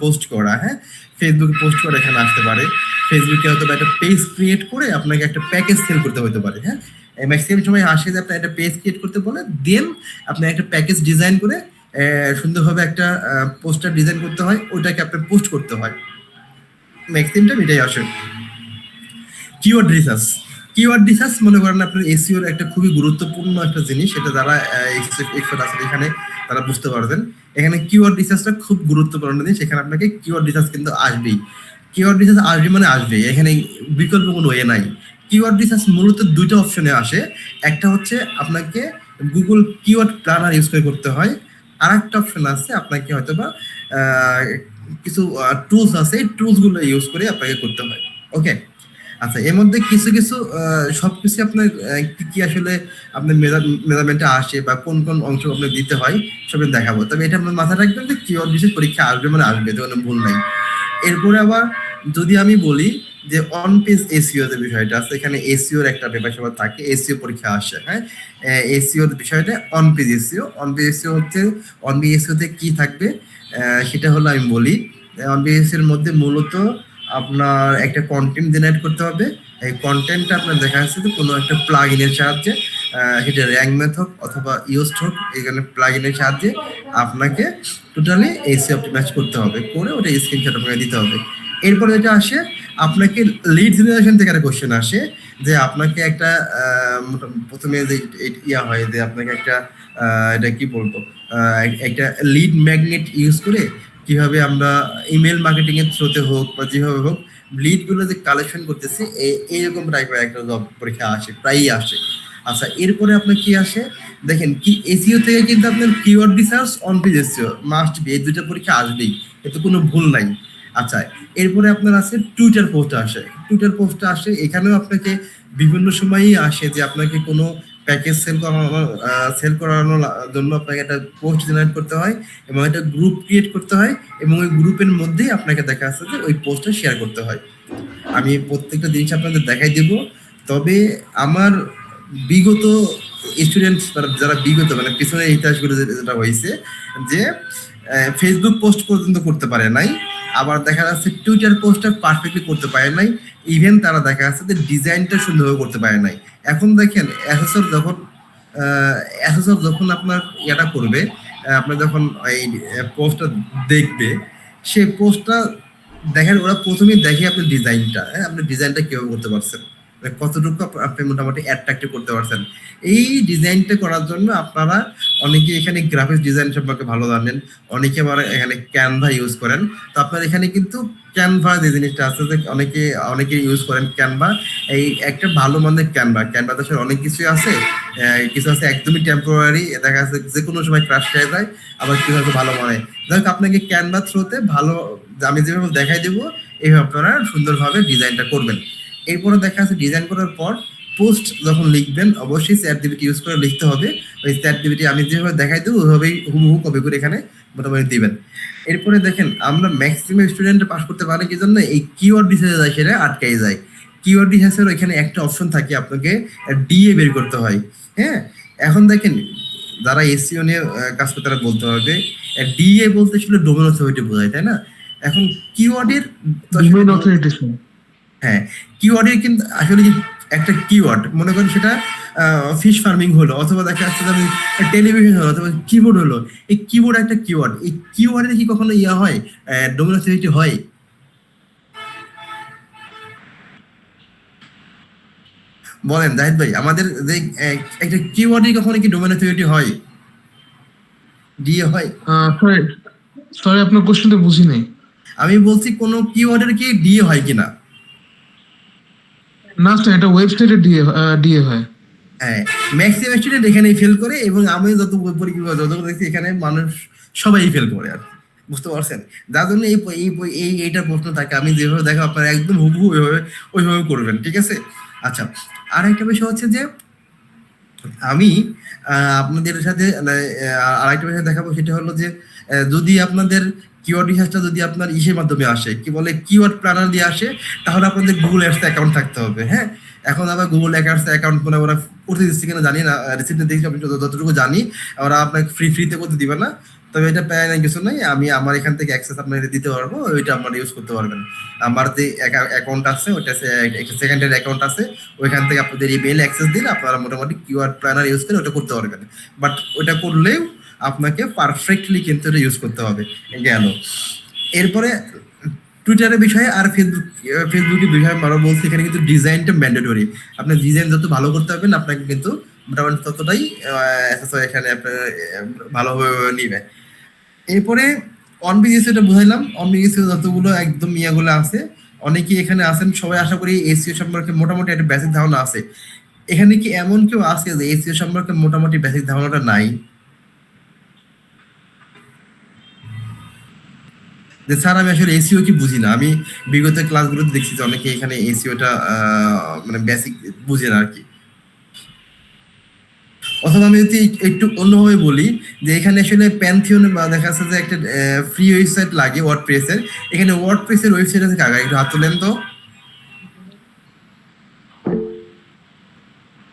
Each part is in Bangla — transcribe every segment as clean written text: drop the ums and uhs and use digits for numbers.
পোস্ট করা, হ্যাঁ, ফেসবুকে পোস্ট করে এখানে আসতে পারে। ফেসবুকে হয়তো একটা পেজ ক্রিয়েট করে আপনাকে একটা প্যাকেজ সেল করতে হতে পারে, হ্যাঁ। ম্যাক্সিমাম সময় আসে যে আপনার একটা পেজ ক্রিয়েট করতে বলে, দেন আপনি একটা প্যাকেজ ডিজাইন করে সুন্দরভাবে একটা পোস্টার ডিজাইন করতে হয়, ওইটাকে আপনার পোস্ট করতে হয়। ম্যাক্সিমাম টাইম এটাই আসে। কিওয়ার্ড রিসার্চ, কিওয়ার্ড রিসার্চ মনে করেন আপনার এসইওর একটা খুবই গুরুত্বপূর্ণ একটা জিনিস, এটা যারা এক্সপার্ট আছে এখানে তারা বুঝতে পারবেন। এখানে কিওয়ার্ড রিসার্চটা খুব গুরুত্বপূর্ণ জিনিস, এখানে আপনাকে কিওয়ার্ড রিসার্চ কিন্তু আসবেই। কিওয়ার্ড রিসার্চ আসবে মানে আসবে, এখানে বিকল্প কোনো ওয়ে নাই। কিওয়ার্ড রিসার্চ মূলত দুটো অপশনে আসে, একটা হচ্ছে আপনাকে গুগল কিওয়ার্ড প্ল্যানার ইউজ করে করতে হয়, আর একটা অপশন আছে আপনাকে হয়তোবা কিছু টুলস আছে, এই টুলসগুলো ইউজ করে আপনাকে করতে হয়। ওকে, আচ্ছা, এর মধ্যে কিছু কিছু সবকিছু আপনার কি কি আসলে আপনার মেজারমেন্টে আসে বা কোন কোন অংশ আপনার দিতে হয় সব দেখাবো। তবে এটা আপনার মাথায় রাখবেন যে কিওয়ার্ড বিশেষ পরীক্ষা আসবে মানে আসবে, তো কোনো ভুল নাই। এরপরে আবার যদি আমি বলি যে অন পেজ এসইও যে বিষয়টা আছে, এখানে এসইওর একটা ব্যাপার স্যাপার থাকে, এসইও পরীক্ষা আসে, হ্যাঁ। এসইওর বিষয়টা on page SEO, on page SEO হচ্ছে অন পেজ এসইওতে কি থাকবে সেটা হলো আমি বলি। অন পেজ এসইওর মধ্যে মূলত আপনার একটা কন্টেন্ট জেনারেট করতে হবে। এই কন্টেন্টটা আপনার দেখা যাচ্ছে যে কোনো একটা প্লাগইনের সাহায্যে, সেটা র্যাঙ্ক ম্যাথ হোক অথবা ইউজড হোক, এখানে প্লাগইনের সাহায্যে আপনাকে টোটালি এসইও অপটিমাইজ করতে হবে, করে ওটা স্ক্রিনশট আপনাকে দিতে হবে। এরপরে এটা আসে আপনাকে লিড জেনারেশন থেকে একটা কোশ্চেন আসে, যে আপনাকে একটা প্রথমে যে ইয়া হয় যে আপনাকে একটা এটা কি বলবো একটা লিড ম্যাগনেট ইউজ করে কিভাবে আমরা ইমেল মার্কেটিং এর থ্রুতে হোক বা যেভাবে হোক লিড গুলো যে কালেকশন করতেছি, এইরকম টাইপের একটা জব পরীক্ষা আসে, প্রায়ই আসে। আচ্ছা, এরপরে আপনার কি আসে দেখেন, কি এসইও থেকে কিন্তু আপনার keyword research on page SEO must be, এই দুইটা পরীক্ষা আসবেই, এতে কোনো ভুল নাই। আচ্ছা, এরপরে আপনার আছে টুইটার পোস্ট আসে, টুইটার পোস্ট আসে, এখানেও আপনাকে বিভিন্ন সময়ই আসে যে আপনাকে কোনো প্যাকেজ সেল করানোর জন্য আপনাকে একটা পোস্ট জেনারেট করতে হয় এবং একটা গ্রুপ ক্রিয়েট করতে হয়, এবং ওই গ্রুপের মধ্যেই আপনাকে দেখা যাচ্ছে যে ওই পোস্টটা শেয়ার করতে হয়। আমি প্রত্যেকটা জিনিস আপনাদের দেখাই দেব। তবে আমার বিগত স্টুডেন্ট যারা বিগত মানে পিছনের ইতিহাসগুলো যেটা হয়েছে যে ফেসবুক পোস্ট পর্যন্ত করতে পারে নাই, আবার দেখা যাচ্ছে টুইটার পোস্টটা পারফেক্টলি করতে পারে নাই, ইভেন তারা দেখা যাচ্ছে যে ডিজাইনটা সুন্দরভাবে করতে পারে নাই। এখন দেখেন অ্যাসেসর যখন আপনার এটা করবে, আপনার যখন এই পোস্টটা দেখবে, সেই পোস্টটা দেখেন ওরা প্রথমেই দেখে আপনার ডিজাইনটা, হ্যাঁ, আপনি ডিজাইনটা কিভাবে করতে পারছেন, মানে কতটুকু আপনি মোটামুটি অ্যাট্রাক্টিভ করতে পারছেন। এই ডিজাইনটা করার জন্য আপনারা অনেকে এখানে গ্রাফিক্স ডিজাইন সম্পর্কে ভালো জানেন, অনেকে আবার এখানে ক্যানভা ইউজ করেন। তো আপনার এখানে কিন্তু ক্যানভা যে জিনিসটা আছে, যে অনেকে ইউজ করেন ক্যানভা, এই একটা ভালো মানের ক্যানভাতে আসলে অনেক কিছুই আছে, কিছু আছে একদমই টেম্পোরারি, দেখা যাচ্ছে যে কোনো সময় ক্রাশ খেয়ে যায়, আবার কিছু আছে ভালো মানে। যাই হোক, আপনাকে ক্যানভা থ্রুতে ভালো আমি যেভাবে দেখাই দেবো এইভাবে আপনারা সুন্দরভাবে ডিজাইনটা করবেন। এরপরে দেখা যাচ্ছে ডিজাইন করার পর পোস্ট যখন লিখবেন অবশ্যই চ্যাট জিপিটি ইউজ করে লিখতে হবে। ওই চ্যাট জিপিটি আমি যেভাবে দেখাই দেবো ওইভাবেই হুবহু কপি করে এখানে মোটামুটি দিবেন। এরপরে দেখেন আমরা ম্যাক্সিমাম স্টুডেন্ট পাস করতে পারে কি জন্য, এই কিওয়ার্ড রিসার্চে যায় সেটা আটকাই যায়। কিওয়ার্ড রিসার্চের এখানে একটা অপশন থাকে, আপনাকে ডিএ বের করতে হয়, হ্যাঁ। এখন দেখেন যারা এসইও নিয়ে কাজ করতে তারা বলতে হবে ডিএ বলতে ছিল ডোমেন অথরিটি বোঝায়, তাই না? এখন কিওয়ার্ডের ডোমেইন অথরিটি, হ্যাঁ, কিওয়ার্ডের কিন্তু আসলে কি একটা কিওয়ার্ড মনে করেন সেটা ফিশ ফার্মিং হলো, অথবা দেখা যাচ্ছে যে টেলিভিশন হলো, অথবা কিবোর্ড হলো, এই কিবোর্ড একটা কিওয়ার্ড, এই কিওয়ার্ডের কি কখনো ইয়া হয় ডোমেইন অথরিটি হয়? বলেন জাহিদ ভাই, আমাদের যে একটা কিওয়ার্ডের কখনো কি ডোমেইন অথরিটি হয়, ডিএ হয়? সরি সরি আপনার কোশ্চেনটা বুঝি নাই। আমি বলছি কোন কিওয়ার্ডের কি ডিএ হয় কিনা। না স্যার, এটা ওয়েবসাইটে ডিএ হয়। হ্যাঁ, ম্যাক্সিমাম স্টুডেন্ট এখানেই ফেল করে, এবং আমি যত পরীক্ষা যত দেখছি এখানে মানুষ সবাই ফেল করে আর কি। বুঝতে পারছেন? যার জন্য এইটার প্রশ্ন থাকে, আমি যেভাবে দেখো আপনারা একদম হুবহু ওইভাবে করবেন, ঠিক আছে? আচ্ছা, আর একটা বিষয় হচ্ছে যে আমি আপনাদের সাথে আরেকটা বিষয় দেখাবো, সেটা হলো যে যদি আপনাদের কিওয়ার্ড রিসার্চটা যদি আপনার ইসের মাধ্যমে আসে, কি বলে কিওয়ার্ড প্ল্যানার দিয়ে আসে, তাহলে আপনাদের গুগল অ্যাডস অ্যাকাউন্ট থাকতে হবে, হ্যাঁ। এখন আবার গুগল অ্যাডস অ্যাকাউন্ট মানে ওরা করতে দিচ্ছে কিনা জানি না, রিসেন্টলি দেখছি আমি যতটুকু জানি ওরা আপনাকে ফ্রিতে করতে দিবে না। তবে এটা প্যারার কিছু নাই, আমি আমার এখান থেকে অ্যাক্সেস আপনাকে দিতে পারবো, ওইটা আপনারা ইউজ করতে পারবেন। আমার যে অ্যাকাউন্ট আছে ওইটা একটা সেকেন্ডারি অ্যাকাউন্ট আছে, ওইখান থেকে আপনাদের ইমেইল অ্যাক্সেস দিলে আপনারা মোটামুটি কিউআর প্ল্যানার ইউজ করে ওটা করতে পারবেন। বাট ওটা করলেও আপনাকে পারফেক্টলি কিন্তু এটা ইউজ করতে হবে। গেল এরপরে টুইটারের বিষয়ে আর ফেসবুকের বিষয়ে আরো বলছি, এখানে কিন্তু ডিজাইনটা ম্যান্ডেটরি। আপনার ডিজাইন যত ভালো করতে পারবেন আপনাকে কিন্তু মোটামুটি ততটাই এখানে আপনার ভালোভাবে নিবে। এরপরে অনবিজিএস এটা বুঝাইলাম, অনবিজিএস যতগুলো একদম ইয়াগুলো আছে, অনেকেই এখানে আছেন, সবাই আশা করি এসিও সম্পর্কে মোটামুটি একটা বেসিক ধারণা আছে। এখানে কি এমন কেউ আছে যে এসিও সম্পর্কে মোটামুটি বেসিক ধারণাটা নাই? যে স্যার আমি আসলে এসিও কি বুঝি না। আমি বিগত ক্লাসগুলোতে দেখছি যে অনেকে এখানে এসিওটা মানে বেসিক বুঝে না আর কি। অথবা আমি যদি একটু অন্যভাবে বলি যে এখানে আসলে প্যান্থিয়ন বা দেখা যাচ্ছে যে একটা ফ্রি ওয়েবসাইট লাগে ওয়ার্ডপ্রেসের, এখানে ওয়ার্ডপ্রেসের ওয়েবসাইট আছে কাকা, একটু হাত তোলেন তো।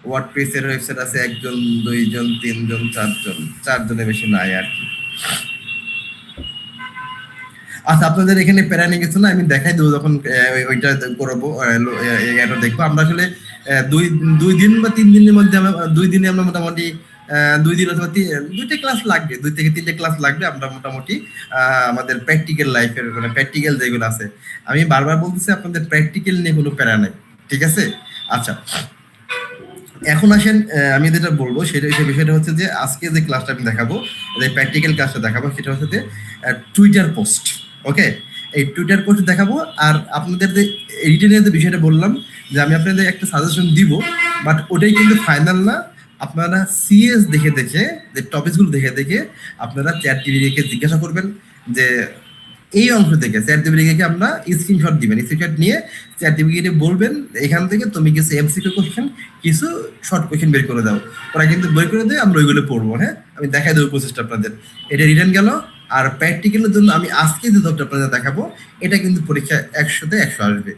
ওয়ার্ডপ্রেসের ওয়েবসাইট আছে একজন, দুইজন, তিনজন, চারজন, চারজনের বেশি নাই আর কি। আচ্ছা আপনাদের এখানে প্যারা নিয়ে গেছে না, আমি দেখাই দেবো যখন ওইটা করবো, এটা দেখবো আমরা আসলে দুই দুই দিন বা 3 দিনের মধ্যে আমরা 2 দিনে আমরা মোটামুটি 2 দিন অথবা 2টা ক্লাস লাগবে, 2 থেকে 3টে ক্লাস লাগবে। আমরা মোটামুটি আমাদের প্র্যাকটিক্যাল লাইফের মানে প্র্যাকটিক্যাল যেগুলো আছে, আমি বারবার বলতেছি আপনাদের প্র্যাকটিক্যাল নিয়ে কোনো প্যারা নাই, ঠিক আছে? আচ্ছা এখন আসেন, আমি যেটা বলবো সেটা সেই বিষয়টা হচ্ছে যে আজকে যে ক্লাসটা আমি দেখাবো, যে প্র্যাকটিক্যাল ক্লাসটা দেখাবো সেটা হচ্ছে যে টুইটার পোস্ট। ওকে, এই টুইটার পোস্ট দেখাবো। আর আপনাদের যে রিটেনের যে বিষয়টা বললাম যে আমি আপনাদের একটা সাজেশন দিব, বাট ওটাই কিন্তু ফাইনাল না। আপনারা সিএস দেখে দেখে যে টপিকসগুলো দেখে দেখে আপনারা চ্যাট জিপিটিকে জিজ্ঞাসা করবেন যে এই অংশ থেকে চ্যাট জিপিটিকে আমরা স্ক্রিনশট দিবেন, স্ক্রিনশট নিয়ে চ্যাট জিপিটিকে বলবেন এখান থেকে তুমি কিছু এমসিকিউ কোশ্চেন, কিছু শর্ট কোশ্চেন বের করে দাও। ওরা কিন্তু বের করে দেয়, আমরা ওইগুলো পড়বো। হ্যাঁ, আমি দেখাই দেবো প্রসেসটা আপনাদের। এটা রিটার্ন গেল। আর প্র্যাকটিক্যালের জন্য আমি আজকে যে টপিকটা আপনাদের দেখাবো এটা কিন্তু পরীক্ষা 100তে 100 আসবে।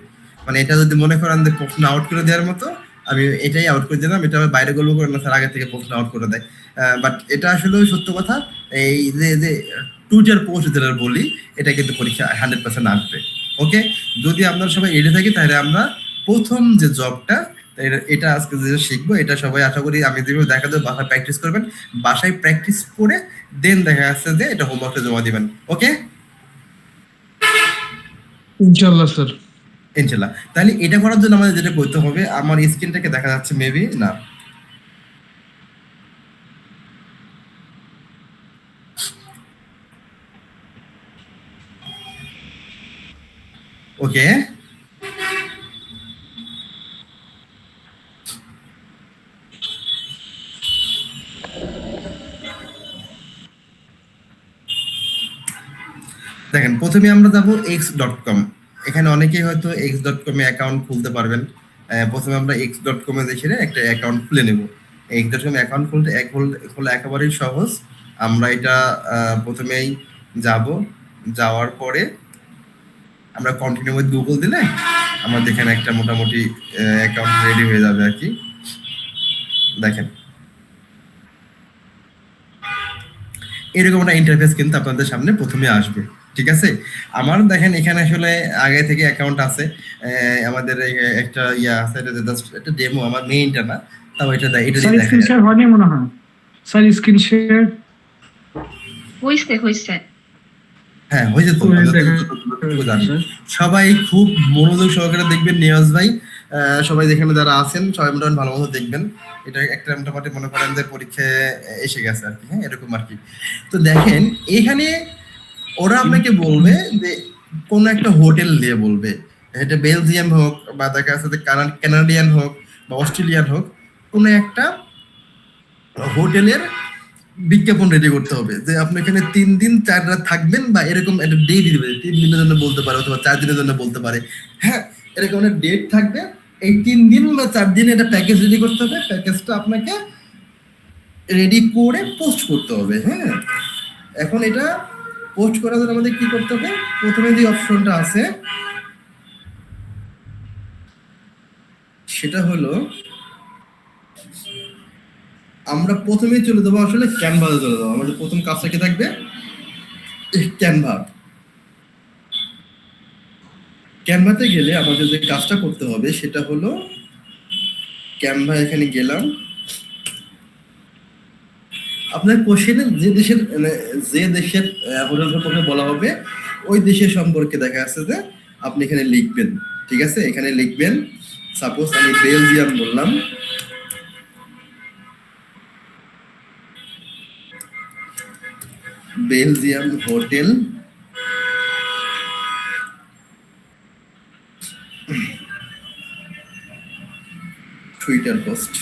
মানে এটা যদি মনে করেন যে প্রশ্ন আউট করে দেওয়ার মতো, আমি এটাই আউট করে দিলাম। এটা বাইরে গল্প করে না স্যার, আগে থেকে প্রশ্ন আউট করে দেয়। বাট এটা আসলে সত্য কথা, এই যে যে টুইটার পোস্ট যেটা বলি এটা কিন্তু পরীক্ষা 100% আসবে। ওকে, যদি আপনারা সবাই রেডি থাকি তাহলে আমরা প্রথম যে জবটা এটা আজকে যে শিখবো এটা সবাই আশা করি আমি যেভাবে দেখা দেবো বাসায় প্র্যাকটিস করবেন, বাসায় প্র্যাকটিস করে দেন দেখা যাচ্ছে যে এটা হোমওয়ার্কটা জমা দিবেন। ওকে ইনশাআল্লাহ স্যার। ইনশাল্লাহ। তাহলে এটা করার জন্য আমাদের যেটা করতে হবে, আমার স্ক্রিনটাকে দেখা যাচ্ছে মেবি না, ওকে দেখেন প্রথমে আমরা যাব x.com। এখানে অনেকেই হয়তো x.com এ অ্যাকাউন্ট খুলতে পারবেন। প্রথমে আমরা x.com এ দেখে একটা অ্যাকাউন্ট খুলে নেব। x.com অ্যাকাউন্ট খুলতে খোলা একেবারেই সহজ। আমরা এটা প্রথমেই যাব, যাওয়ার পরে আমরা কন্টিনিউ উইথ গুগল দিলে আমাদের এখানে একটা মোটামুটি অ্যাকাউন্ট রেডি হয়ে যাবে আর কি। দেখেন এরকম একটা ইন্টারফেস কিন্তু আপনাদের সামনে প্রথমে আসবে, ঠিক আছে? আমার দেখেন এখানে আসলে আগে থেকে অ্যাকাউন্ট আছে, আমাদের একটা ইয়া আছে, এটা জাস্ট একটা ডেমো, আমার মেইনটা না, তাও এটা এটা দিয়ে দেখা স্যার হয়নি মনে হয় স্যার, স্ক্রিন শেয়ার হইছে। হ্যাঁ হয়েছে তো, জানি। সবাই খুব মনোযোগ সহকারে দেখবেন, নিয়াজ ভাই সবাই যেখানে যারা আছেন সবাই মোটামুটি ভালো মতো দেখবেন। এটা একটা মোটামুটি মনে করেন যে পরীক্ষায় এসে গেছে আর কি। হ্যাঁ এরকম আর কি। তো দেখেন এখানে ওরা আপনাকে বলবে যে কোন একটা হোটেল দিয়ে বলবে, এটা বেলজিয়াম হোক বা দেখা যাচ্ছে কানাডিয়ান হোক বা অস্ট্রেলিয়ান হোক, কোন একটা হোটেলের বিজ্ঞাপন রেডি করতে হবে যে আপনি এখানে 3 দিন 4 রাত থাকবেন, বা এরকম একটা ডেট দিবে, 3 দিনের জন্য বলতে পারে অথবা 4 দিনের জন্য বলতে পারে। হ্যাঁ এরকম একটা ডেট থাকবে, এই 3 দিন বা 4 দিন একটা প্যাকেজ রেডি করতে হবে। প্যাকেজটা আপনাকে রেডি করে পোস্ট করতে হবে। হ্যাঁ এখন এটা পোস্ট করার জন্য আমাদের কি করতে হবে, প্রথমে যে অপশনটা আছে সেটা হলো আমরা প্রথমেই চলে যাবো আসলে ক্যানভাসে চলে যাবো। আমাদের প্রথম কাজটা কি থাকবে, ক্যানভা। ক্যানভাতে গেলে আমাদের যে কাজটা করতে হবে সেটা হলো ক্যানভা এখানে গেলাম। আপনার কোশ্চেনে যে দেশের হোটেল সম্পর্কে বলা হবে ওই দেশের সম্পর্কে দেখা যাচ্ছে যে আপনি এখানে লিখবেন। ঠিক আছে, এখানে লিখবেন সাপোজ আমি বেলজিয়াম বললাম, বেলজিয়াম হোটেল টুইটার পোস্ট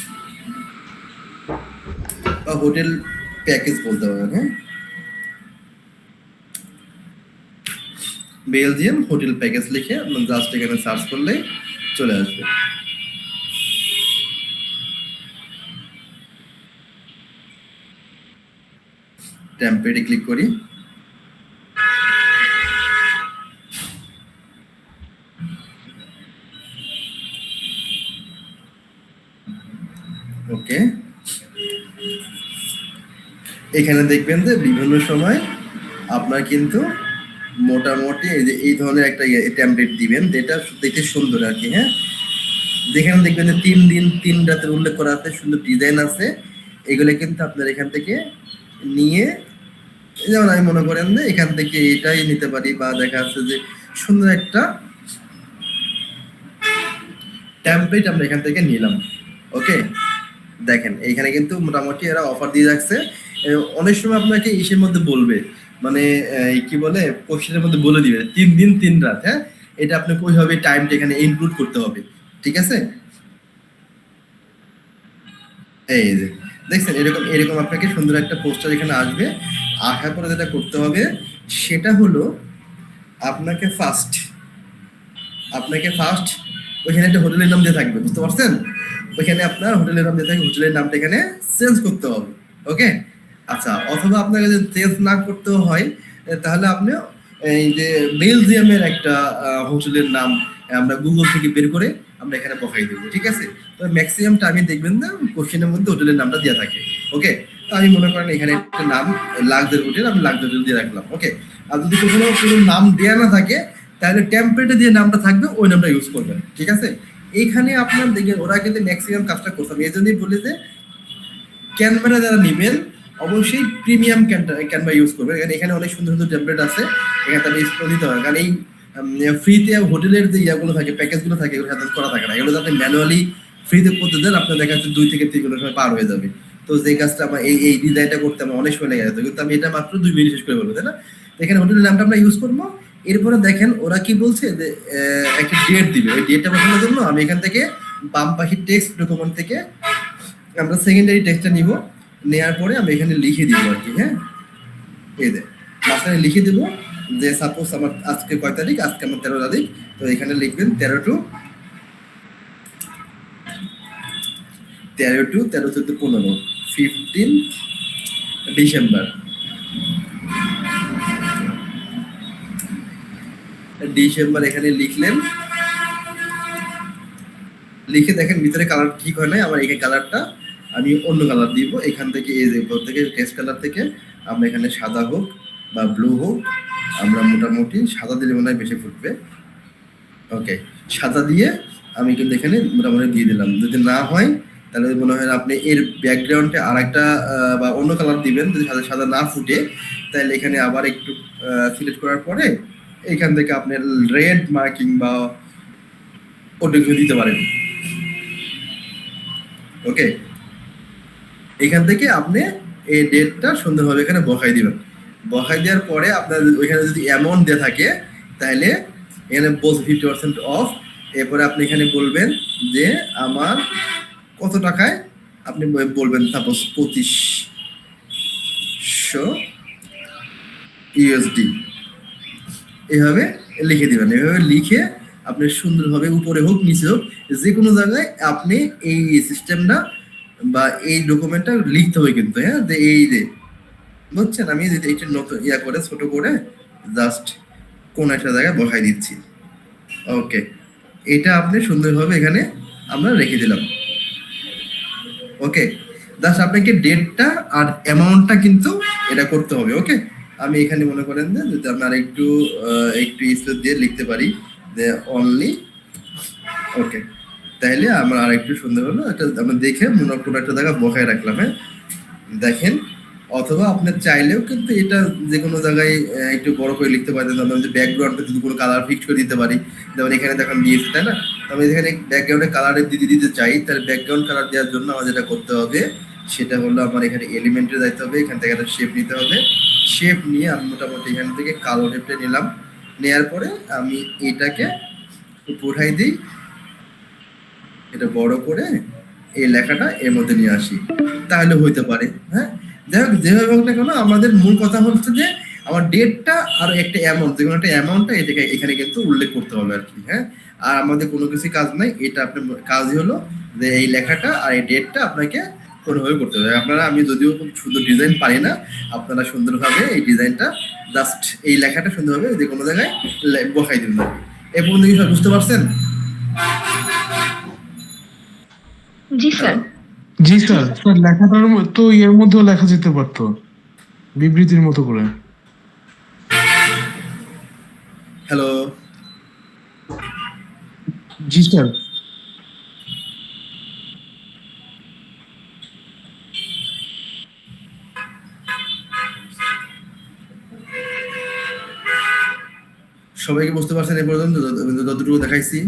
বা হোটেল প্যাকেজ বলতে পারেন। হ্যাঁ, বেলজিয়াম হোটেল প্যাকেজ লিখে জাস্ট এখানে সার্চ করলে চলে আসবে। টেমপ্লেটে ক্লিক করি। ওকে, এখানে দেখবেন যে বিভিন্ন সময় আপনার কিন্তু মোটামুটি এই যে এই ধরনের একটা টেমপ্লেট দিবেন, যেটা দেখতে সুন্দর আর কি। হ্যাঁ, যেখানে দেখবেন যে 3 দিন 3 রাতের উল্লেখ করা আছে, সুন্দর ডিজাইন আছে, এগুলো কিন্তু আপনার এখান থেকে নিয়ে, যেমন আমি মনে করেন যে এখান থেকে এটাই নিতে পারি, বা দেখা যাচ্ছে যে সুন্দর একটা টেমপ্লেট আমরা এখান থেকে নিলাম। ওকে, দেখেন এইখানে কিন্তু মোটামুটি এরা অফার দিয়ে রাখছে। অনেক সময় আপনাকে ইসের মধ্যে বলবে, মানে কি বলে, কোশ্চেনের মধ্যে বলে দিবে 3 দিন 3 রাত। হ্যাঁ, এটা আপনি ওইভাবে টাইমটা এখানে ইনক্লুড করতে হবে। ঠিক আছে, এই যে দেখছেন এরকম এরকম আপনাকে সুন্দর একটা পোস্টার এখানে আসবে। আসার পরে যেটা করতে হবে সেটা হলো আপনাকে ফার্স্ট ওইখানে একটা হোটেলের নাম দিয়ে থাকবে, বুঝতে পারছেন? ওইখানে আপনার হোটেলের নাম দিয়ে থাকবে, হোটেলের নামটা এখানে চেঞ্জ করতে হবে। ওকে, আচ্ছা, অথবা আপনাকে যদি চেঞ্জ না করতেও হয় তাহলে আপনি এই যে বেলজিয়ামের একটা হোটেলের নাম আমরা গুগল থেকে বের করে আমরা এখানে বসাই দেবো। ঠিক আছে, তো ম্যাক্সিমাম টাইমে দেখবেন না কোশ্চেনের মধ্যে হোটেলের নামটা দেওয়া থাকে। ওকে, তো আমি মনে করেন এখানে একটা নাম লাক্সারি হোটেল, আমি লাক্সারি হোটেল দিয়ে রাখলাম। ওকে, আর যদি কোনো নাম দেওয়া না থাকে তাহলে টেমপ্লেটে যে নামটা থাকবে ওই নামটা ইউজ করবেন। ঠিক আছে, এইখানে আপনার দেখবেন ওরা কিন্তু ম্যাক্সিমাম কাজটা করতে হবে। এই জন্যই বলে যে ক্যানভা যারা নেবেন অবশ্যই প্রিমিয়াম ক্যানভা ইউজ করবেন, কারণ এখানে অনেক সুন্দর সুন্দর টেমপ্লেট আছে, এখানে আপনি এক্সপ্লোর দিতে হবে। কারণ এই ফ্রিতে হোটেলের যে ইয়াগুলো থাকে, প্যাকেজগুলো থাকে, এগুলো সাথে করা থাকে না। এগুলো আপনি ম্যানুয়ালি ফ্রিতে করতে দেন, আপনার দেখা যাচ্ছে 2 থেকে 3 ঘন্টা সময় পার হয়ে যাবে। তো যে কাজটা আমার এই ডিজাইনটা করতে আমার অনেক সময় লেগে যেত, কিন্তু আমি এটা মাত্র 2 মিনিট শেষ করে বলবো, তাই না? এখানে হোটেলের নামটা আমরা ইউজ করবো। এরপরে দেখেন ওরা কি বলছে যে একটা ডেট দিবে। ওই ডেটটা বসানোর জন্য আমি এখান থেকে বাম পাশে টেক্সট ডকুমেন্ট থেকে আমরা সেকেন্ডারি টেক্সটটা নিব, নেওয়ার পরে আমি এখানে লিখে দিব আর কি। হ্যাঁ, এই যে মাঝখানে লিখে দেবো যে সাপোজ আমার আজকে কয় তারিখ, আজকে আমার 13 তারিখ, তো এখানে লিখবেন 13 টু 14 15 ডিসেম্বর। এখানে লিখলেন, লিখে দেখেন ভিতরে কালার ঠিক হয় নাই, আমার এই কালারটা আমি অন্য কালার দিব। এখান থেকে এই যে থেকে টেক্সট কালার থেকে আমরা এখানে সাদা হোক বা ব্লু হোক, আমরা মোটামুটি সাদা দিলে মনে হয় বেশি ফুটবে। ওকে, সাদা দিয়ে আমি কিন্তু এখানে মোটামুটি দিয়ে দিলাম। যদি না হয় তাহলে মনে হয় আপনি এর ব্যাকগ্রাউন্ডে আর একটা বা অন্য কালার দিবেন। যদি সাদা সাদা না ফুটে তাহলে এখানে আবার একটু সিলেক্ট করার পরে এখান থেকে আপনি রেড মার্কিং বা ওটা দিতে পারেন। ওকে, এখান থেকে আপনি এই ডেটটা সুন্দরভাবে এখানে বসাই দিবেন। বসাই দেওয়ার পরে আপনার ওইখানে যদি অ্যামাউন্ট দেওয়া থাকে তাহলে এখানে বলছে 50% অফ। এরপরে আপনি এখানে বলবেন যে আমার কত টাকায়, আপনি বলবেন সাপোজ 2500 ইউএসডি, এভাবে লিখে দিবেন। এভাবে লিখে আপনি সুন্দরভাবে উপরে হোক নিচে হোক যে কোনো জায়গায় আপনি এই সিস্টেমটা বা এই ডকুমেন্টটা লিখতে হবে কিন্তু। হ্যাঁ, যে এই যে বুঝছেন, আমি যদি এটা নতুন করে ছোট করে জাস্ট কোন একটা জায়গায় বসাই দিচ্ছি। ওকে, এটা আপনি সুন্দরভাবে এখানে আমরা রেখে দিলাম। ওকে, জাস্ট আপনাকে ডেটটা আর অ্যামাউন্টটা কিন্তু এটা করতে হবে। ওকে, আমি এখানে মনে করেন যে যদি আমরা একটু একটু স্পেস দিয়ে লিখতে পারি যে অনলি, ওকে, তাইলে আমরা আর একটু সুন্দর হলো এটা আমরা দেখে মনে কোনো একটা জায়গা বসায় রাখলাম। হ্যাঁ, দেখেন, অথবা আপনার চাইলেও কিন্তু এটা যে কোনো জায়গায় একটু বড় করে লিখতে পারেন। আমরা যে ব্যাকগ্রাউন্ডে যদি কোনো কালার ফিক্স করে দিতে পারি, যেমন এখানে দেখেন দিয়েছি, তাই না? আমি এখানে ব্যাকগ্রাউন্ডে কালারে দিতে চাই, তাহলে ব্যাকগ্রাউন্ড কালার দেওয়ার জন্য আমার যেটা করতে হবে সেটা হলো আমার এখানে এলিমেন্টে যাইতে হবে, এখান থেকে একটা শেপ নিতে হবে। শেপ নিয়ে আমি মোটামুটি এখান থেকে কালো শেপটা নিলাম, নেওয়ার পরে আমি এটাকে উঠাই দিই, এটা বড় করে এই লেখাটা এর মধ্যে নিয়ে আসি, তাহলে হইতে পারে। হ্যাঁ, যাই হোক, যেভাবে হোক না কেন আমাদের মূল কথা হচ্ছে যে আমার ডেটটা আর একটা অ্যামাউন্ট, যে কোনো একটা অ্যামাউন্টটা এটাকে এখানে কিন্তু উল্লেখ করতে হবে আর কি। হ্যাঁ, আর আমাদের কোনো কিছু কাজ নাই, এটা আপনার কাজই হলো যে এই লেখাটা আর এই ডেটটা আপনাকে কোনোভাবে করতে হবে। আপনারা, আমি যদিও খুব সুন্দর ডিজাইন পারি না, আপনারা সুন্দরভাবে এই ডিজাইনটা জাস্ট এই লেখাটা সুন্দরভাবে যে কোনো জায়গায় বসাই দিন। এই পর্যন্ত কি সব বুঝতে পারছেন? জি স্যার। জি স্যার। স্যার লেখাটার তো এর মধ্যেও লেখা যেতে পারতো বিবৃতির মতো করে। হ্যালো, জি স্যার। সবাইকে বুঝতে পারছেন এই পর্যন্ত যতটুকু দেখাইছি?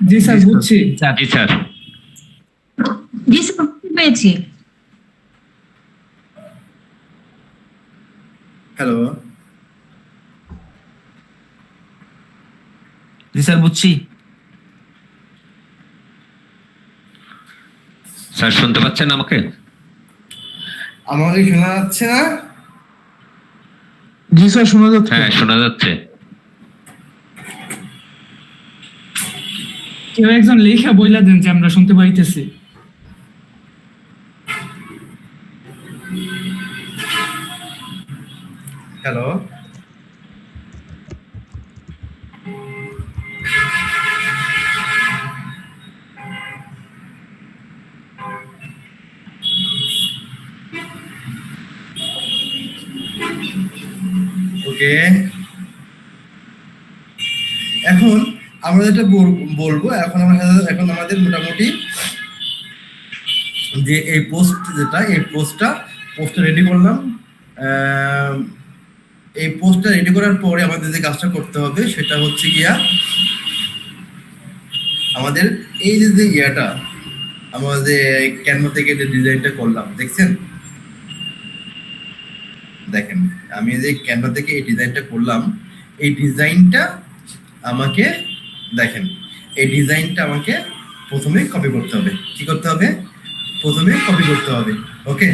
জি স্যার, বুঝছি। জি স্যার। জি স্যার, বুঝতে পেরেছি। হ্যালো, জি স্যার, বুঝছি। স্যার শুনতে পাচ্ছেন আমাকে? আমাকে শোনা যাচ্ছে না? জি স্যার, শোনা যাচ্ছে। হ্যাঁ, শোনা যাচ্ছে। কেউ একজন লেখা বইলা দেন যে আমরা শুনতে পাইতেছি। হ্যালো, ওকে। এখন আমরা যেটা বলবো, এখন আমাদের মোটামুটি যে এই পোস্টটা রেডি করলাম। এই পোস্টটা রেডি করার পরে আমাদের যে কাজটা করতে হবে সেটা হচ্ছে গিয়া আমাদের এই যে ইয়াটা আমাদের ক্যানভা থেকে যে ডিজাইনটা করলাম, দেখছেন? দেখেন, আমি যে ক্যানভা থেকে এই ডিজাইনটা করলাম, এই ডিজাইনটা আমাকে, দেখেন, এই ডিজাইনটা আমাকে প্রথমে কপি করতে হবে। কি করতে হবে? প্রথমে কপি করতে হবে। ওকে,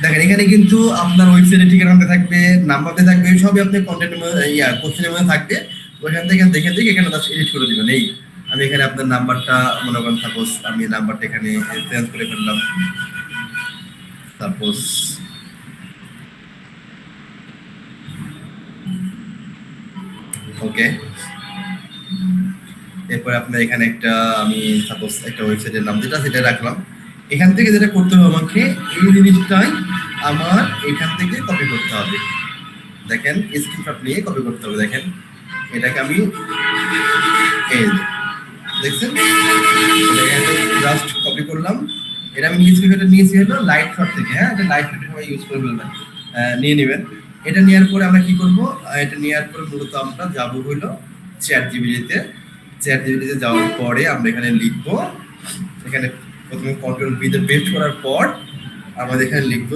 দেখেন এখানে কিন্তু আপনার ওয়েবসাইটের ঠিকানাতে থাকবে, নাম্বারতে থাকবে, সবই আপনার কন্টেন্টের মধ্যে কোশ্চেনের মধ্যে থাকবে। ওইখান থেকে দেখে এখানে জাস্ট এডিট করে দিবেন। এই আমি এখানে আপনার নাম্বারটা মনে করেন, সাপোজ আমি নাম্বারটা এখানে চেঞ্জ করে ফেললাম, সাপোজ ওকে। এরপরে আপনার এখানে একটা, আমি সাপোজ একটা ওয়েবসাইটের নাম যেটা সেটা রাখলাম। এখান থেকে যেটা করতে হবে আমাকে, এই জিনিসটাই আমার এখান থেকে কপি করতে হবে। দেখেন, স্ক্রিনশট নিয়ে কপি করতে হবে। দেখেন, এটাকে আমি এই দেখছেন, এটাকে জাস্ট কপি করলাম। এটা আমি স্ক্রিনশটটা নিয়েছি হলো লাইট শট থেকে। হ্যাঁ, এটা লাইট শট সবাই ইউজ করে ফেলবেন, নিয়ে নেবেন। এটা নেওয়ার পরে আমরা কি করব? এটা নেওয়ার পরে মূলত আমরা যাবো হলো চ্যাট জিপিটিতে। চ্যাট জিপিটিতে যাওয়ার পরে আমরা এখানে লিখবো, এখানে প্রথমে কন্ট্রোল ভি তে পেস্ট করার পর আমাদের এখানে লিখবো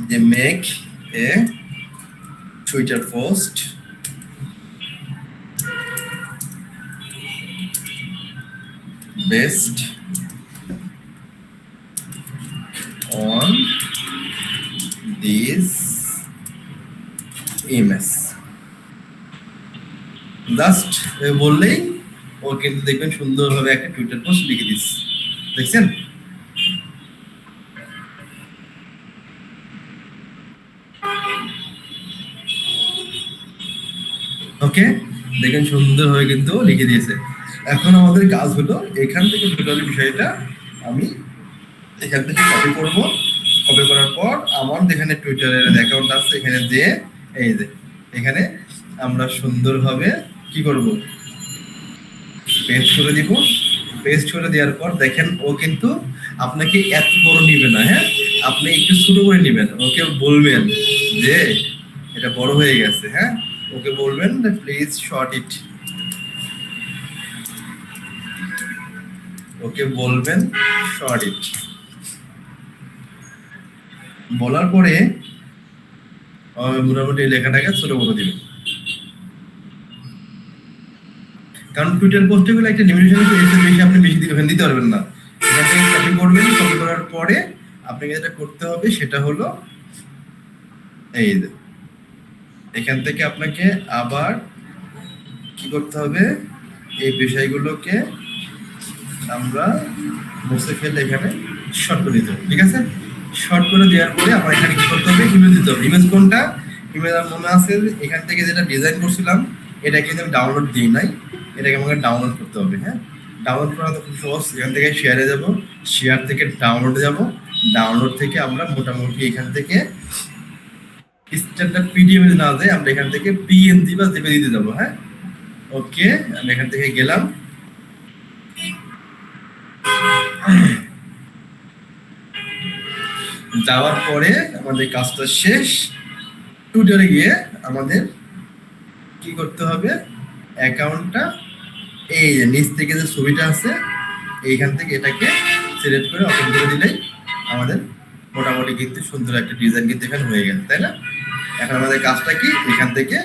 যে make a Twitter post based on this image. Just বললেই ও কিন্তু দেখবেন সুন্দরভাবে একটা টুইটার পোস্ট লিখে দিচ্ছে। দেখছেন? ওকে, দেখেন সুন্দরভাবে কিন্তু লিখে দিয়েছে। এখন আমাদের কাজ হলো এখান থেকে টোটাল বিষয়টা আমি এখান থেকে কপি করব। কপি করার পর আমার যেখানে টুইটারের অ্যাকাউন্ট আছে এখানে দিয়ে এই যে এখানে আমরা সুন্দরভাবে কি করব, পেস্ট করে দিব। পেস্ট করে দেওয়ার পর দেখেন ও কিন্তু আপনাকে এত বড় নিবে না, হ্যাঁ আপনি একটু ছোট করে নেবেন। ওকে বলবেন যে এটা বড় হয়ে গেছে, হ্যাঁ ওকে বলবেন প্লিজ শর্ট ইট, ওকে বলবেন শর্ট ইট। বলার পরে মোটামুটি লেখাটাকে ছোট করে দিবেন, কারণ টুইটার পোস্টে গুলো একটা লিমিটেশন আছে, এর বেশি আপনি বেশি দিন দিতে পারবেন না। এখান থেকে কপি করবেন, কপি করার পরে আপনাকে যেটা করতে হবে সেটা হলো এই যে এখান থেকে আপনাকে আবার কি করতে হবে, এই বিষয়গুলোকে আমরা মুছে ফেলে এখানে শর্ট করে দিতে হবে, ঠিক আছে। শর্ট করে দেওয়ার পরে আমার এখানে কি করতে হবে, ইমেজ দিতে হবে। ইমেজ কোনটা, ইমেজ মনে আছে এখান থেকে যেটা ডিজাইন করছিলাম এটা কিন্তু আমি ডাউনলোড দিই নাই, এটাকে আমাকে ডাউনলোড করতে হবে। হ্যাঁ ডাউনলোড করা তো খুব সহজ, এখান থেকে শেয়ারে যাব, শেয়ার থেকে ডাউনলোডে যাব, ডাউনলোড থেকে আমরা মোটামুটি এখান থেকে স্ট্যান্ডার্ড পিডিএফ না যায় আমরা এখান থেকে পিএনজি বা জেপি দিতে যাবো। হ্যাঁ ওকে, আমি এখান থেকে গেলাম, যাওয়ার পরে আমাদের কাজটা শেষ। টুইটারে গিয়ে আমাদের কি করতে হবে, অ্যাকাউন্টটা এই যে নিচ থেকে যে ছবিটা আছে এইখান থেকে এটাকে সিলেক্ট করে ওপেন করে দিলেই আমাদের মোটামুটি কিন্তু সুন্দর একটা ডিজাইন কিন্তু এখানে হয়ে গেছে, তাই না। এখন আমাদের কাজটা কি, এখান থেকে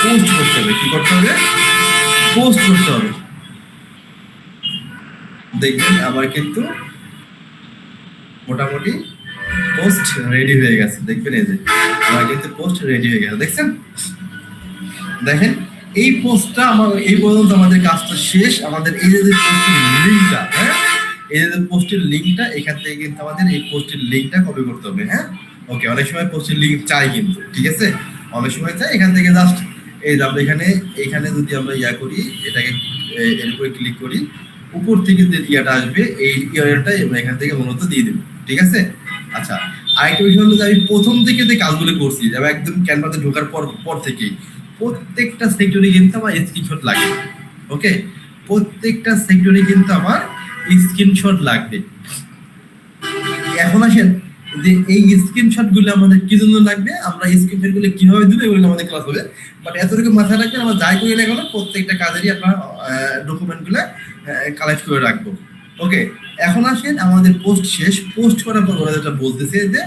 পোস্ট করতে হবে। কি করতে হবে, পোস্ট করতে হবে। দেখবেন আমার কিন্তু মোটামুটি পোস্ট রেডি হয়ে গেছে, দেখবেন এই যে আমার কিন্তু পোস্ট রেডি হয়ে গেছে, দেখছেন। দেখেন এই পোস্টটা আমার এই পর্যন্ত আমাদের কাজটা শেষ। আমাদের এই যে পোস্টের লিঙ্কটা, হ্যাঁ এই যে পোস্টের লিঙ্কটা এখান থেকে কিন্তু আমাদের এই পোস্টের লিঙ্কটা কপি করতে হবে। হ্যাঁ ওকে, অনেক সময় পোস্টের লিঙ্ক চাই কিন্তু, ঠিক আছে অনেক সময় চাই। এখান থেকে জাস্ট এই যে আমরা এখানে যদি আমরা ইয়া করি, এটাকে এর উপরে ক্লিক করি, উপর থেকে যে ইয়াটা আসবে এই ইয়ারটা এখান থেকে মূলত দিয়ে দেবো, ঠিক আছে। আচ্ছা আরেকটা বিষয় হলো যে আমি প্রথম থেকে যে কাজগুলো করছি, যেমন একদম ক্যানভাসে ঢোকার পর থেকেই প্রত্যেকটা সেক্টরে কিন্তু আমার স্ক্রিনশট লাগবে। ওকে, প্রত্যেকটা সেক্টরে কিন্তু আমার স্ক্রিনশট লাগবে। এখন আসেন যে এই স্ক্রিনশট গুলো আমাদের কি জন্য লাগবে, আমরা স্ক্রিনশট গুলো কিভাবে দেবো এগুলো আমাদের ক্লাস হবে। বাট এতটুকু মাথায় রাখবেন, আমরা যাই করি না কেন প্রত্যেকটা কাজেরই আপনার ডকুমেন্ট গুলো কালেক্ট করে রাখবো। ওকে, এখন আসেন আমাদের পোস্ট শেষ। পোস্ট করার পর ওরা যেটা বলতেছে যে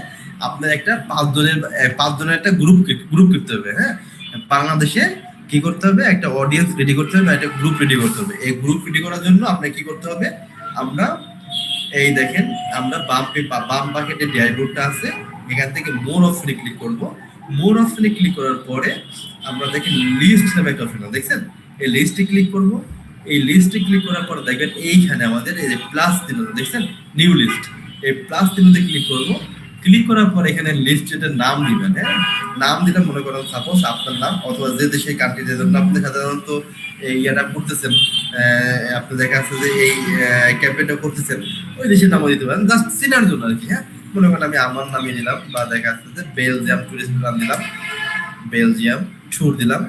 আপনার একটা 5 জনের একটা গ্রুপ করতে হবে। হ্যাঁ বাংলাদেশে কি করতে হবে, একটা অডিয়েন্স রেডি করতে হবে, একটা গ্রুপ রেডি করতে হবে। এই গ্রুপ রেডি করার জন্য আপনাকে কি করতে হবে, আমরা এই দেখেন আমরা বাম বাকেটে ড্যাশবোর্ডটা আছে, এখান থেকে মোর অপশনে ক্লিক করব। মোর অপশনে ক্লিক করার পরে আমরা দেখেন লিস্ট নামে একটা অপশন আছে, দেখছেন এই লিস্টে ক্লিক করব। এই লিস্টে ক্লিক করার পর দেখবেন এইখানে আমাদের এই যে প্লাস চিহ্ন দেখছেন, নিউ লিস্ট, এই প্লাস চিহ্নতে ক্লিক করব। ক্লিক করার পর এখানে লিস্টের নাম দিবেন। হ্যাঁ নাম দিলাম মনে করেন সাপোজ আপনার নাম, অথবা যে দেশে কান্ট্রি যে জন্য আপনি সাধারণত এই ইয়াটা করতেছেন, আপনি দেখা যাচ্ছে যে এই ক্যাম্পেইনটা করতেছেন ওই দেশের নামও দিতে পারেন, জাস্ট চিনার জন্য আর কি। হ্যাঁ মনে করেন আমি আমার নামই দিলাম, বা দেখা যাচ্ছে যে বেলজিয়াম ট্যুরিস্ট প্ল্যান দিলাম, বেলজিয়াম ট্যুর দিলাম,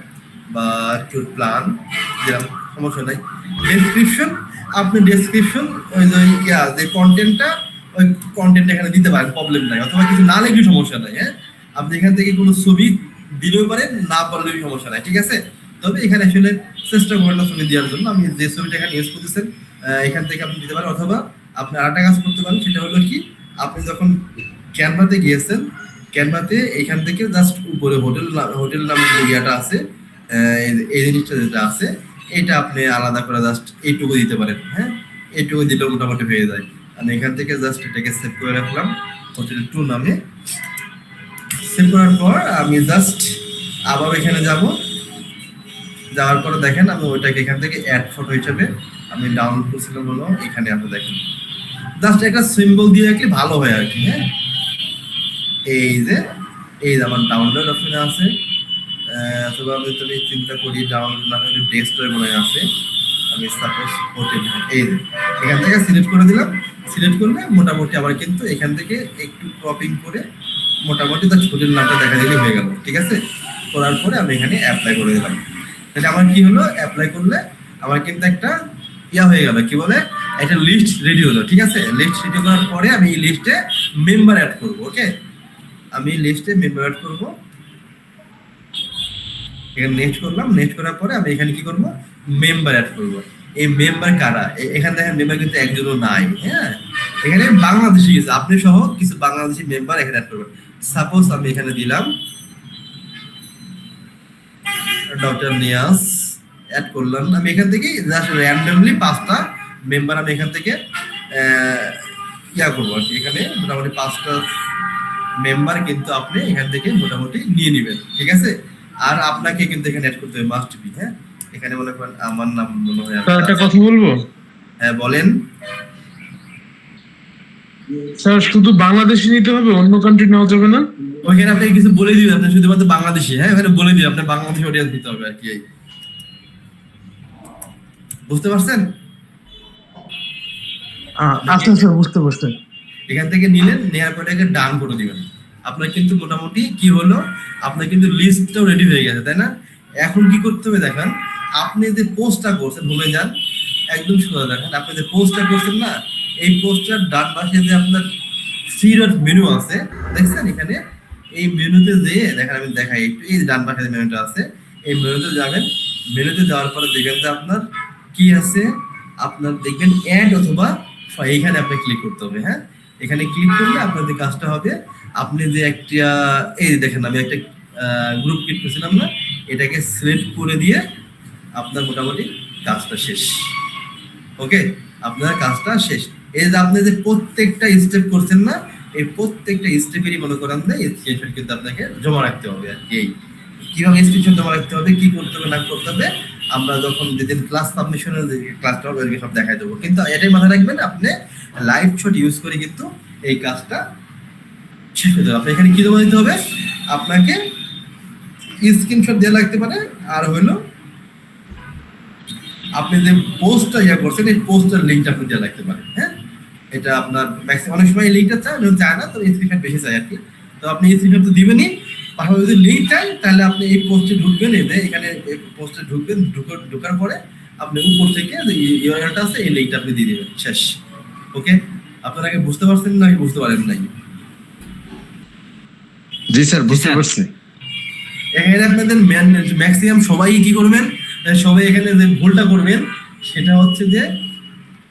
বা ট্যুর প্ল্যান দিলাম, সমস্যা নাই। ডেসক্রিপশন, আপনি ডেসক্রিপশন ওই যে কন্টেন্টটা ওই কন্টেন্ট এখানে দিতে পারেন, প্রবলেম নাই। অথবা কিছু না লিখলে সমস্যা নাই। হ্যাঁ আপনি এখান থেকে কোনো ছবি দিলেও পারেন, না পারলেও সমস্যা নাই, ঠিক আছে। তবে এখানে আসলে চেষ্টা করবেন না ছবি দেওয়ার জন্য। আমি যে ছবিটা এখানে ইউজ করতেছেন এখান থেকে আপনি দিতে পারেন। অথবা আপনি আরেকটা কাজ করতে পারেন, সেটা হলো কি, আপনি যখন ক্যানভাতে গিয়েছেন, ক্যানভাতে এখান থেকে জাস্ট উপরে হোটেল নামের যে ইয়াটা আছে, এই জিনিসটা যেটা আছে এটা আপনি আলাদা করে জাস্ট এইটুকু দিতে পারেন। হ্যাঁ এইটুকু দিলেও মোটামুটি হয়ে যায়। আমি এখান থেকে জাস্ট এটাকে সেভ করে রাখলাম হোটেল 2 নামে। সেভ করার পর আমি জাস্ট আবার এখানে যাব, যাওয়ার পরে দেখেন আমি ওইটাকে এখান থেকে অ্যাড ফটো হিসেবে আমি ডাউনলোড করছিলাম হলো এখানে। আপনি দেখেন জাস্ট একটা সিম্বল দিয়ে রাখলে ভালো হয় আর কি। হ্যাঁ এই যে আমার ডাউনলোড অপশনে আছে, অথবা আমি যদি চিন্তা করি ডাউনলোড না হলে ডেস্কটপে মনে আছে, আমি সাপোজ হোটেল এই যে এখান থেকে সিলেক্ট করে দিলাম। সিলেক্ট করলে মোটামুটি আবার কিন্তু এখান থেকে একটু ক্রপিং করে মোটামুটি তার ছোটের নামটা দেখা দিলে হয়ে গেল। ঠিক আছে, করার পরে আমি এখানে অ্যাপ্লাই করে দিলাম। তাহলে আমার কি হলো, অ্যাপ্লাই করলে আমার কিন্তু একটা ইয়া হয়ে গেল, কি বলে, একটা লিস্ট রেডি হলো। ঠিক আছে, লিস্ট রেডি করার পরে আমি এই লিস্টে মেম্বার অ্যাড করব। ওকে, আমি লিস্টে মেম্বার অ্যাড করব। এখানে নেক্সট করলাম, নেক্সট করার পরে আমি এখানে কি করব, মেম্বার অ্যাড করব। এই মেম্বার কারা, এখানে দেখেন মেম্বার কিন্তু একজনও নাই। হ্যাঁ, এখানে বাংলাদেশি কিছু আপনি সহ কিছু বাংলাদেশি মেম্বার এখানে অ্যাড করবেন। সাপোজ আমি এখানে দিলাম ডক্টর নিয়াজ, অ্যাড করলাম। আমি এখান থেকে জাস্ট র্যান্ডমলি 5টা মেম্বার আমি এখান থেকে ইয়া করবো আর কি। এখানে মোটামুটি 5টা মেম্বার কিন্তু আপনি এখান থেকে মোটামুটি নিয়ে নেবেন। ঠিক আছে, আর আপনাকে কিন্তু এখানে অ্যাড করতে হবে, মাস্ট বি। হ্যাঁ, এখানে মনে করেন আমার নাম মনে হয় স্যার একটা কথা বলবো? হ্যাঁ বলেন। স্যার শুধু বাংলাদেশি নিতে হবে, অন্য কান্ট্রি নেওয়া যাবে না? ওইখানে আপনি কিছু বলে দিবেন, আপনি শুধুমাত্র বাংলাদেশি। হ্যাঁ, ওখানে বলে দিবেন আপনার বাংলাদেশি অডিয়েন্স দিতে হবে আর কি। বুঝতে পারছেন? আচ্ছা স্যার, বুঝতে পারছেন। এখান থেকে নিলেন, নেওয়ার পরে ডান করে দিবেন। আপনার কিন্তু মোটামুটি কি হলো, আপনার কিন্তু লিস্টটাও রেডি হয়ে গেছে, তাই না? এখন কি করতে হবে দেখেন, আপনি যে পোস্টটা করছেন, ভুলে যান, একদম সোজা দেখেন, আপনি যে পোস্টটা করছেন না, এই পোস্টটার ডান পাশে যে আপনার থ্রি ডট মেনু আছে দেখছেন, এখানে এই মেনুতে যেয়ে দেখেন, আমি দেখাই একটু, এই ডান পাশে যে মেনুটা আছে, এই মেনুতে যাবেন। মেনুতে যাওয়ার পরে দেখবেন যে আপনার কি আছে, আপনার দেখবেন অ্যাড অথবা এইখানে আপনি ক্লিক করতে হবে। হ্যাঁ, এখানে ক্লিক করলে আপনার যে কাজটা হবে, আপনি যে একটা এই দেখেন আমি একটা গ্রুপ ক্রিয়েট করেছিলাম না, এটাকে সিলেক্ট করে দিয়ে আপনার মোটামুটি কাজটা শেষ। ওকে, আপনার কাজটা শেষ। এই যে আপনি যে প্রত্যেকটা স্টেপ করছেন না, এই প্রত্যেকটা স্টেপেরই মনে করেন যে স্ক্রিনশট কিন্তু আপনাকে জমা রাখতে হবে আর কি। কিভাবে স্ক্রিনশট জমা রাখতে হবে, কি করতে হবে না করতে হবে, আমরা যখন যেদিন ক্লাস সাবমিশনের যে ক্লাসটা হবে ওইদিকে সব দেখাই দেবো। কিন্তু এটাই মাথায় রাখবেন, আপনি লাইভ শট ইউজ করে কিন্তু এই কাজটা শেষ হয়ে যাবে। আপনি এখানে কি জমা দিতে হবে, আপনাকে স্ক্রিনশট দেওয়া লাগতে পারে, আর হলো আপনি যে পোস্টটা ইয়া করছেন এই পোস্টের লিঙ্কটা আপনি দেওয়া লাগতে পারে। হ্যাঁ, এটা আপনার ম্যাক্সিমাম অনেক সময় এই লিঙ্কটা চায় না, তো স্ক্রিনশট বেশি চাই আর কি। তো আপনি স্ক্রিনশট তো দিবেনই, পাশাপাশি যদি লিঙ্ক চাই তাহলে আপনি এই পোস্টে ঢুকবেন, এখানে পোস্টে ঢুকবেন, ঢোকার পরে আপনি উপর থেকে যে ইউআরএলটা আছে এই লিঙ্কটা আপনি দিয়ে দিবেন, শেষ। ওকে, আপনারা আগে বুঝতে পারছেন নাকি বুঝতে পারেন নাই? জি স্যার, বুঝতে পারছি। এখানে আপনাদের ম্যাক্সিমাম সবাই কি করবেন, সবাই এখানে যে ভুলটা করবেন সেটা হচ্ছে যে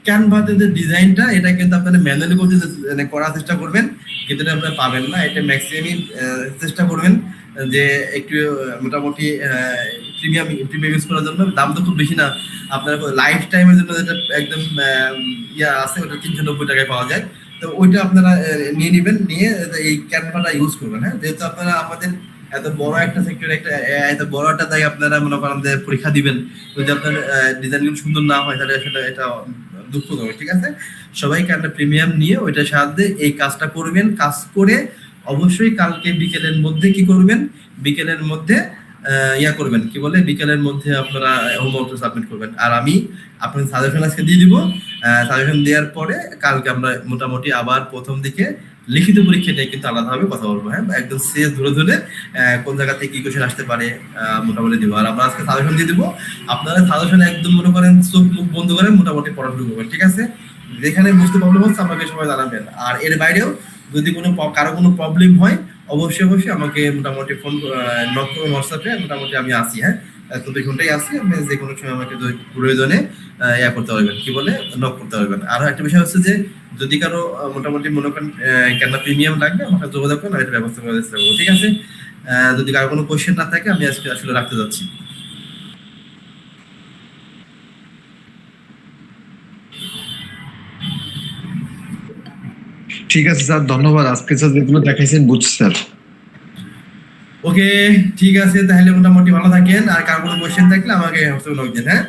ক্যানভাতে যে ডিজাইনটা, এটা কিন্তু আপনারা ম্যানুয়ালি করতে করার চেষ্টা করবেন, কিন্তু এটা আপনারা পাবেন না। এটা ম্যাক্সিমাম চেষ্টা করবেন যে একটু মোটামুটি প্রিমিয়াম ইউজ করার জন্য। দাম তো খুব বেশি না, আপনার লাইফ টাইমের জন্য যেটা একদম ইয়া আছে ওটা 390 টাকায় পাওয়া যায়। তো ওইটা আপনারা নিয়ে নেবেন, নিয়ে এই ক্যানভাটা ইউজ করবেন। হ্যাঁ, যেহেতু আপনারা আমাদের এত বড় একটা সেক্টরে এত বড় একটা জায়গায় আপনারা মনে করেন যে পরীক্ষা দিবেন, যদি আপনার ডিজাইনগুলো সুন্দর না হয় তাহলে সেটা এটা দুঃখজনক। ঠিক আছে, সবাইকে একটা প্রিমিয়াম নিয়ে ওইটার সাহায্যে এই কাজটা করবেন। কাজ করে অবশ্যই কালকে বিকেলের মধ্যে কি করবেন, বিকেলের মধ্যে ইয়া করবেন, কি বলে, বিকেলের মধ্যে আপনারা হোমওয়ার্কটা সাবমিট করবেন। আর আমি আপনার সাজেশন আজকে দিয়ে দিব। সাজেশন দেওয়ার পরে কালকে আমরা মোটামুটি আবার প্রথম দিকে লিখিত পরীক্ষাটাই কিন্তু আলাদাভাবে কথা বলবো। হ্যাঁ, একদম সিরিয়াস ধরে ধরে কোন জায়গা থেকে কি কোশ্চেন আসতে পারে মোটামুটি দিব। আর আমরা আজকে সাজেশন দিয়ে দিব, আপনারা সাজেশন একদম মনে করেন চোখ মুখ বন্ধ করে মোটামুটি পড়া শুরু করবেন। ঠিক আছে, যেখানে বুঝতে প্রবলেম হচ্ছে আমাকে সবাই জানাবেন। আর এর বাইরেও যদি কারো কোনো প্রবলেম হয় অবশ্যই আমাকে মোটামুটি ফোন নক করুন হোয়াটসঅ্যাপে, মোটামুটি আমি আসি। হ্যাঁ, 2 ঘন্টাই আসি, আপনি যে কোনো সময় আমাকে প্রয়োজনে ইয়া করতে পারবেন, কি বলে, নক করতে পারবেন। আর একটা বিষয় হচ্ছে যে যদি কারো মোটামুটি মনে করেন ক্যানভা প্রিমিয়াম লাগবে আমাকে যোগাযোগ করেন, আমি এটা ব্যবস্থা করার চেষ্টা করবো। ঠিক আছে, যদি কারো কোনো কোয়েশ্চেন না থাকে আমি আজকে আসলে রাখতে যাচ্ছি। ঠিক আছে স্যার, ধন্যবাদ। আজকে স্যার যেগুলো দেখাইছেন বুঝছি স্যার। ওকে, ঠিক আছে, তাহলে মোটামুটি ভালো থাকেন। আর কারো কোনো কোয়েশ্চেন থাকলে আমাকে হোয়াটসঅ্যাপে নক দেন। হ্যাঁ।